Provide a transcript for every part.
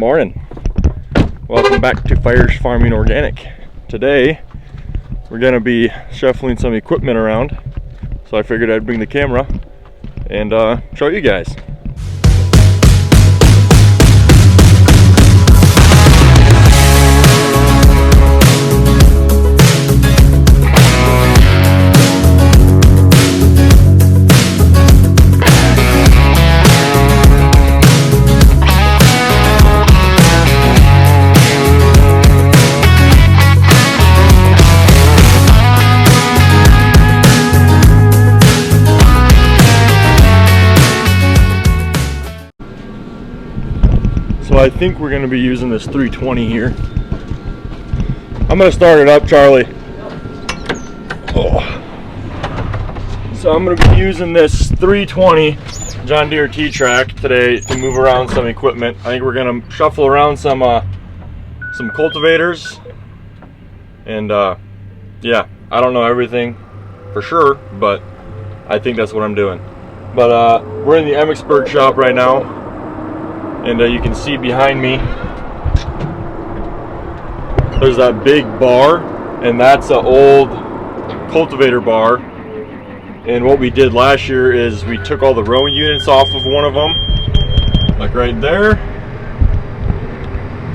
morning. Welcome back to Fires Farming Organic. Today we're going to be shuffling some equipment around, so I figured I'd bring the camera and show you guys. So I think we're going to be using this 320 here. I'm going to start it up, Charlie. Oh. So I'm going to be using this 320 John Deere T-Track today to move around some equipment. I think we're going to shuffle around some cultivators. And yeah, I don't know everything for sure, but I think that's what I'm doing. But we're in the Emmitsburg shop right now. And you can see behind me, there's that big bar, and that's an old cultivator bar. And what we did last year is we took all the row units off of one of them, like right there.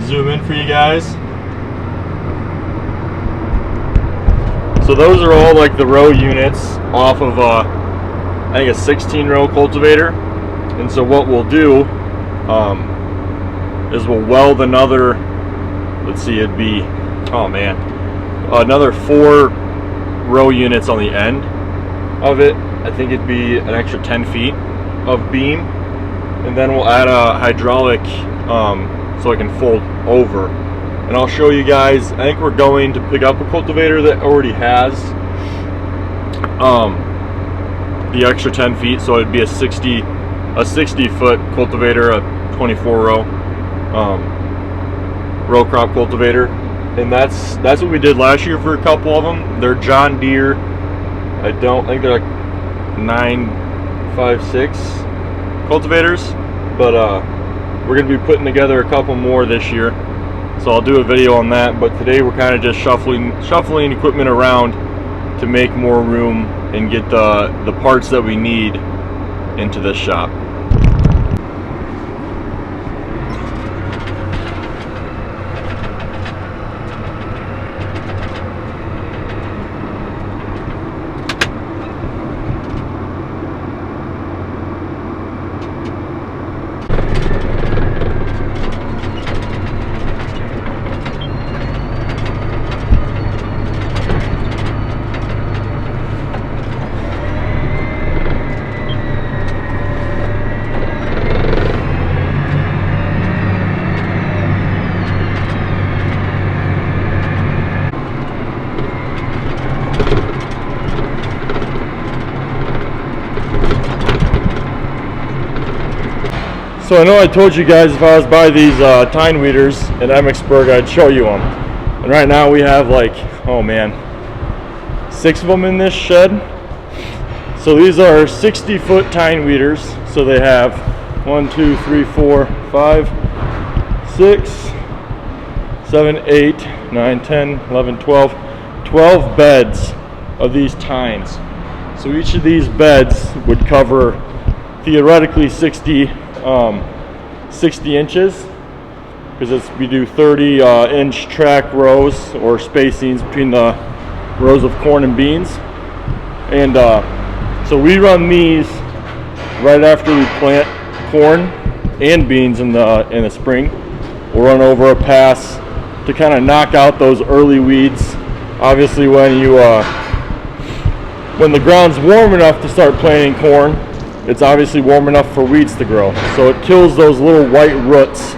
Zoom in for you guys. So those are all like the row units off of I think a 16 row cultivator. And so what we'll do is we'll weld another, let's see, it'd be, oh man, another 4 row units on the end of it. I think it'd be an extra 10 feet of beam, and then we'll add a hydraulic so it can fold over. And I'll show you guys, I think we're going to pick up a cultivator that already has the extra 10 feet, so it'd be a 60 foot cultivator, a 24 row crop cultivator. And that's what we did last year for a couple of them. They're John Deere, I think they're like 956 cultivators, but we're gonna be putting together a couple more this year, so I'll do a video on that. But today we're kind of just shuffling equipment around to make more room and get the parts that we need into this shop. So I know I told you guys if I was by these tine weeders in Emmitsburg, I'd show you them. And right now we have like, oh man, 6 of them in this shed. So these are 60 foot tine weeders. So they have 1, 2, 3, 4, 5, 6, 7, 8, 9, 10, 11, 12 beds of these tines. So each of these beds would cover theoretically 60 inches, because we do 30 inch track rows or spacings between the rows of corn and beans. And so we run these right after we plant corn and beans in the spring. We'll run over a pass to kind of knock out those early weeds. Obviously when the ground's warm enough to start planting corn, it's obviously warm enough for weeds to grow. So it kills those little white roots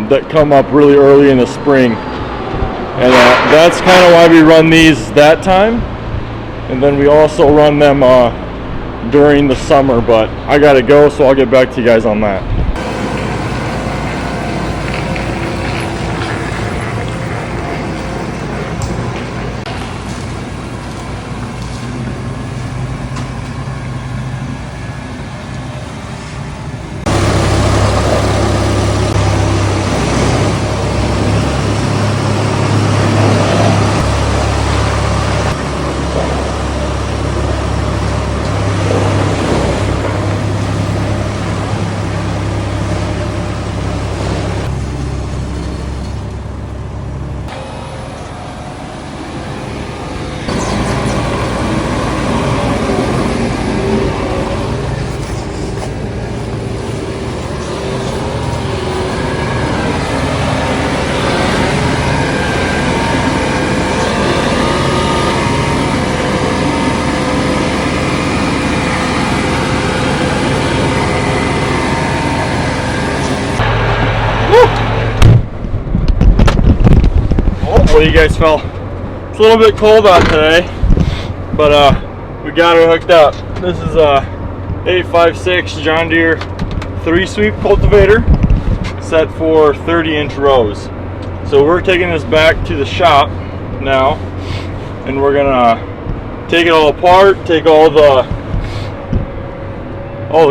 that come up really early in the spring. And that's kind of why we run these that time. And then we also run them during the summer, but I gotta go, so I'll get back to you guys on that. Hopefully you guys felt it's a little bit cold out today, but we got it hooked up. This is a 856 John Deere 3-sweep cultivator set for 30-inch rows. So we're taking this back to the shop now, and we're gonna take it all apart, take all the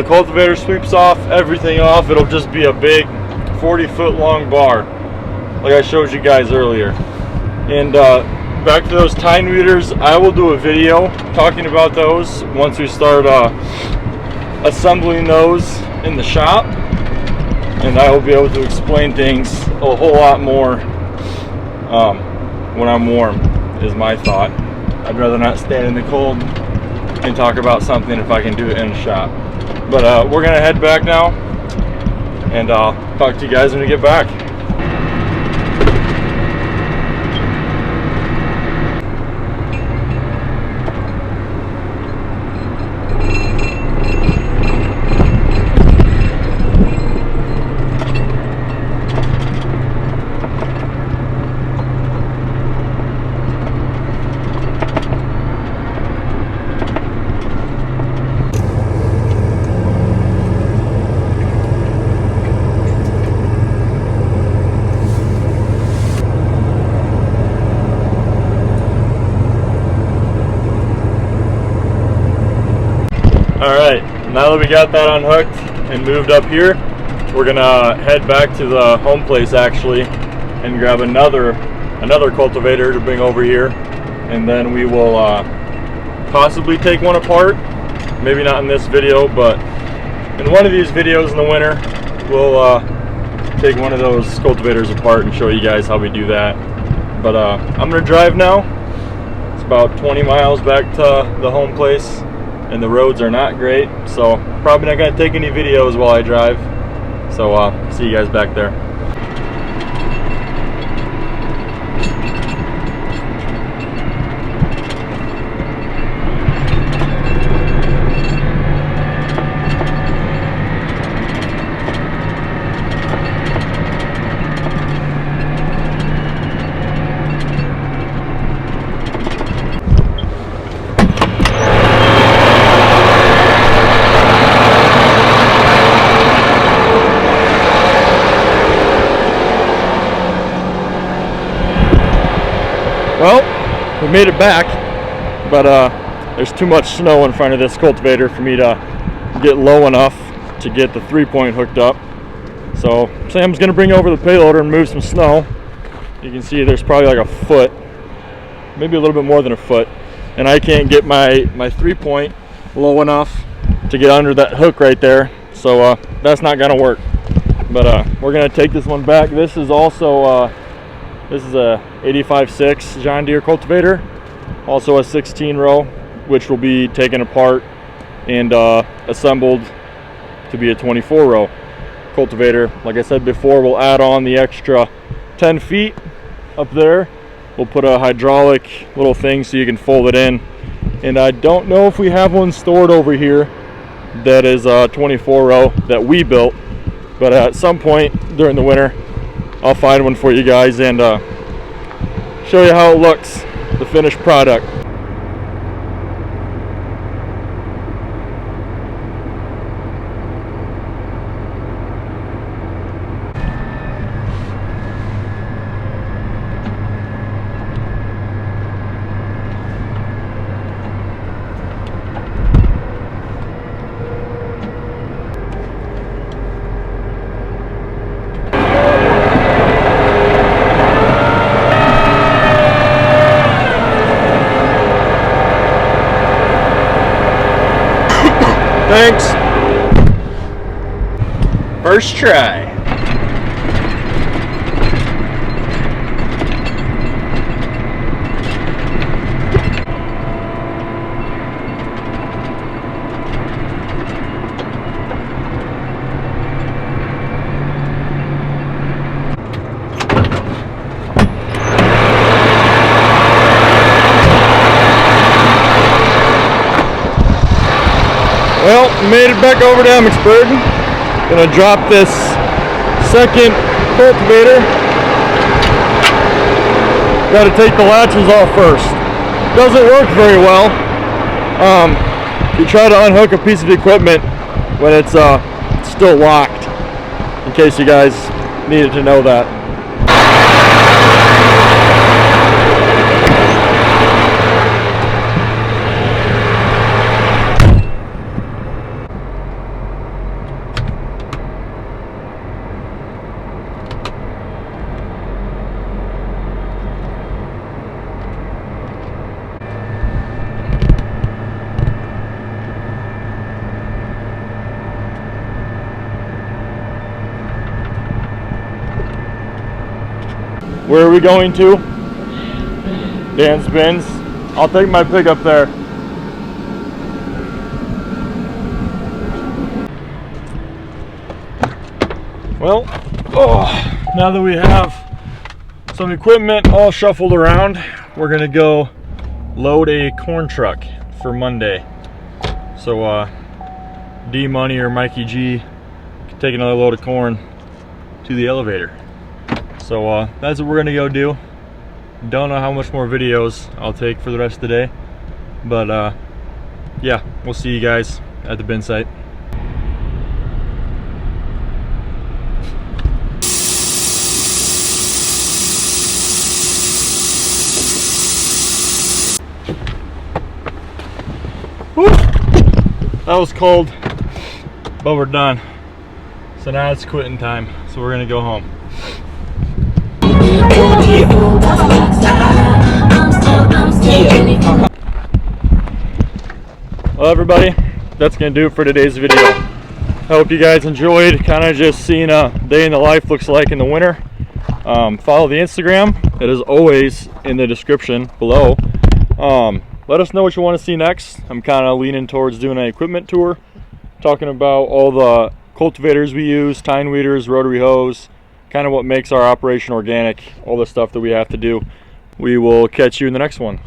cultivator sweeps off, everything off. It'll just be a big 40-foot long bar, like I showed you guys earlier. And back to those tine weeders, I will do a video talking about those once we start assembling those in the shop, and I will be able to explain things a whole lot more when I'm warm, is my thought. I'd rather not stand in the cold and talk about something if I can do it in the shop. But we're gonna head back now, and I'll talk to you guys when we get back. Alright, now that we got that unhooked and moved up here, we're gonna head back to the home place actually and grab another cultivator to bring over here, and then we will possibly take one apart. Maybe not in this video, but in one of these videos in the winter we'll take one of those cultivators apart and show you guys how we do that. But I'm gonna drive now. It's about 20 miles back to the home place, and the roads are not great, so probably not going to take any videos while I drive. So see you guys back there. Well, we made it back, but there's too much snow in front of this cultivator for me to get low enough to get the 3-point hooked up. So Sam's gonna bring over the payloader and move some snow. You can see there's probably like a foot, maybe a little bit more than a foot, and I can't get my 3-point low enough to get under that hook right there. So that's not gonna work. But we're gonna take this one back. This is also this is a 85.6 John Deere cultivator, also a 16 row, which will be taken apart and assembled to be a 24 row cultivator. Like I said before, we'll add on the extra 10 feet up there. We'll put a hydraulic little thing so you can fold it in. And I don't know if we have one stored over here that is a 24 row that we built, but at some point during the winter I'll find one for you guys and show you how it looks, the finished product. Thanks. First try. Well, made it back over to Emmitsburg. Gonna drop this second cultivator got to take the latches off first. Doesn't work very well. You try to unhook a piece of equipment when it's still locked, in case you guys needed to know that. Where are we going to? Dan's Bins. I'll take my pig up there. Well, now that we have some equipment all shuffled around, we're gonna go load a corn truck for Monday. So D Money or Mikey G can take another load of corn to the elevator. So that's what we're gonna go do. Don't know how much more videos I'll take for the rest of the day, but yeah, we'll see you guys at the bin site. Whew. That was cold, but we're done. So now it's quitting time, so we're gonna go home. Well, everybody, that's gonna do it for today's video. I hope you guys enjoyed kind of just seeing a day in the life looks like in the winter. Follow the Instagram. It is always in the description below. Let us know what you want to see next. I'm kind of leaning towards doing an equipment tour, talking about all the cultivators we use, tine weeders, rotary hose, kind of what makes our operation organic, all the stuff that we have to do. We will catch you in the next one.